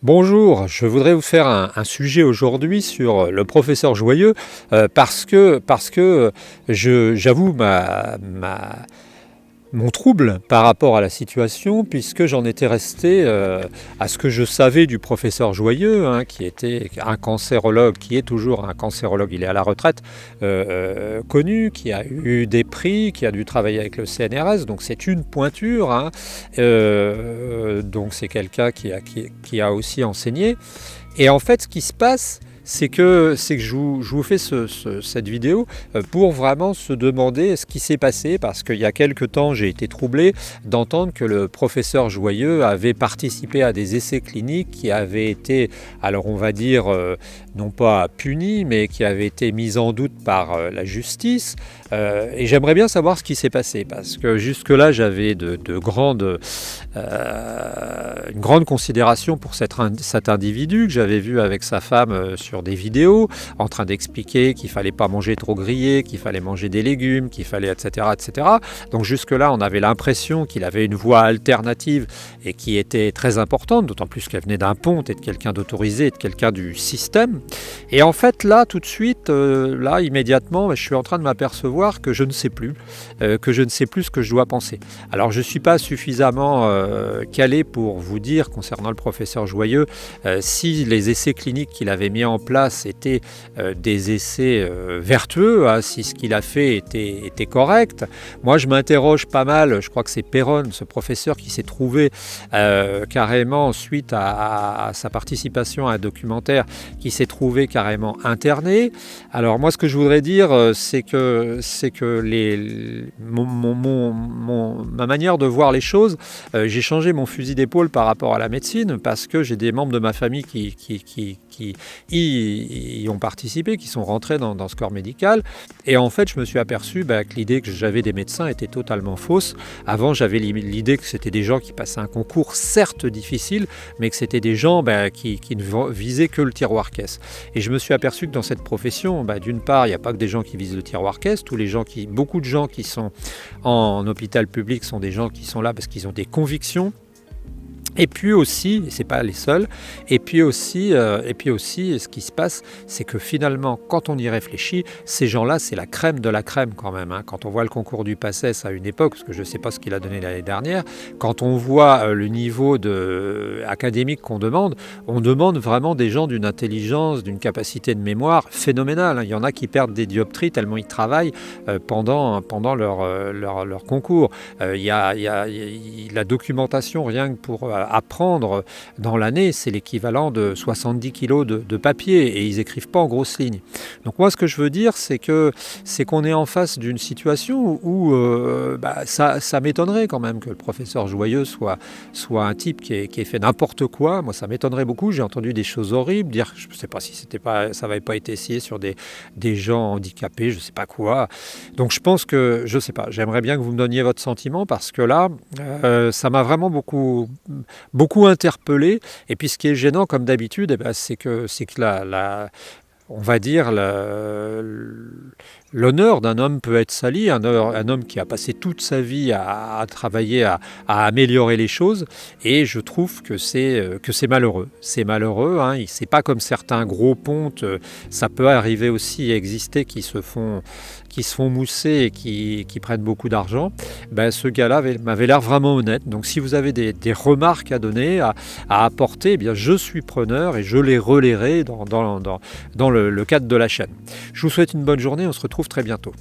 Bonjour, je voudrais vous faire un sujet aujourd'hui sur le professeur Joyeux parce que j'avoue mon trouble par rapport à la situation puisque j'en étais resté à ce que je savais du professeur Joyeux, qui était un cancérologue, qui est toujours un cancérologue, il est à la retraite, connu, qui a eu des prix, qui a dû travailler avec le CNRS, donc c'est une pointure, donc c'est quelqu'un qui a aussi enseigné. Et en fait, ce qui se passe, c'est que je vous fais cette vidéo pour vraiment se demander ce qui s'est passé, parce qu'il y a quelque temps, j'ai été troublé d'entendre que le professeur Joyeux avait participé à des essais cliniques qui avaient été, alors on va dire, non pas punis, mais qui avaient été mis en doute par la justice. Et j'aimerais bien savoir ce qui s'est passé, parce que jusque-là, j'avais une grande considération pour cet individu que j'avais vu avec sa femme sur des vidéos, en train d'expliquer qu'il ne fallait pas manger trop grillé, qu'il fallait manger des légumes, qu'il fallait, etc., etc. Donc jusque-là, on avait l'impression qu'il avait une voie alternative et qui était très importante, d'autant plus qu'elle venait d'un ponte et de quelqu'un d'autorisé et de quelqu'un du système. Et en fait, là, tout de suite, là, immédiatement, je suis en train de m'apercevoir que je ne sais plus, ce que je dois penser. Alors, je ne suis pas suffisamment calé pour vous dire, concernant le professeur Joyeux, si les essais cliniques qu'il avait mis en place étaient des essais vertueux, si ce qu'il a fait était correct. Moi, je m'interroge pas mal, je crois que c'est Perron, ce professeur qui s'est trouvé carrément, suite à sa participation à un documentaire, qui s'est trouvé carrément interné. Alors moi, ce que je voudrais dire, c'est que ma manière de voir les choses, j'ai changé mon fusil d'épaule par rapport à la médecine, parce que j'ai des membres de ma famille qui y ont participé, qui sont rentrés dans ce corps médical. Et en fait, je me suis aperçu que l'idée que j'avais des médecins était totalement fausse. Avant, j'avais l'idée que c'était des gens qui passaient un concours certes difficile, mais que c'était des gens qui ne visaient que le tiroir-caisse. Et je me suis aperçu que dans cette profession, d'une part, il n'y a pas que des gens qui visent le tiroir-caisse. Beaucoup de gens qui sont en hôpital public sont des gens qui sont là parce qu'ils ont des convictions. Et puis aussi, et ce n'est pas les seuls, et puis aussi, ce qui se passe, c'est que finalement, quand on y réfléchit, ces gens-là, c'est la crème de la crème quand même. Quand on voit le concours du PACES à une époque, parce que je ne sais pas ce qu'il a donné l'année dernière, quand on voit le niveau académique qu'on demande, on demande vraiment des gens d'une intelligence, d'une capacité de mémoire phénoménale. Il y en a qui perdent des dioptries tellement ils travaillent pendant leur concours. Il y a la documentation, rien que pour apprendre dans l'année, c'est l'équivalent de 70 kilos de papier, et ils écrivent pas en grosses lignes. Donc moi, ce que je veux dire, c'est qu'on est en face d'une situation où ça m'étonnerait quand même que le professeur Joyeux soit un type qui ait fait n'importe quoi. Moi, ça m'étonnerait beaucoup. J'ai entendu des choses horribles, dire, je ne sais pas si ça n'avait pas été essayé sur des gens handicapés, je ne sais pas quoi. Donc je pense que, je ne sais pas, j'aimerais bien que vous me donniez votre sentiment, parce que là, ça m'a vraiment beaucoup interpellé. Et puis ce qui est gênant, comme d'habitude, c'est que on va dire, l'honneur d'un homme peut être sali, un homme qui a passé toute sa vie à travailler, à améliorer les choses, et je trouve que c'est malheureux. C'est malheureux, c'est pas comme certains gros pontes, ça peut arriver aussi à exister, qui se font mousser et qui prennent beaucoup d'argent. Ce gars-là m'avait l'air vraiment honnête. Donc si vous avez des remarques à donner, à apporter, je suis preneur et je les relayerai dans le cadre de la chaîne. Je vous souhaite une bonne journée, on se retrouve très bientôt.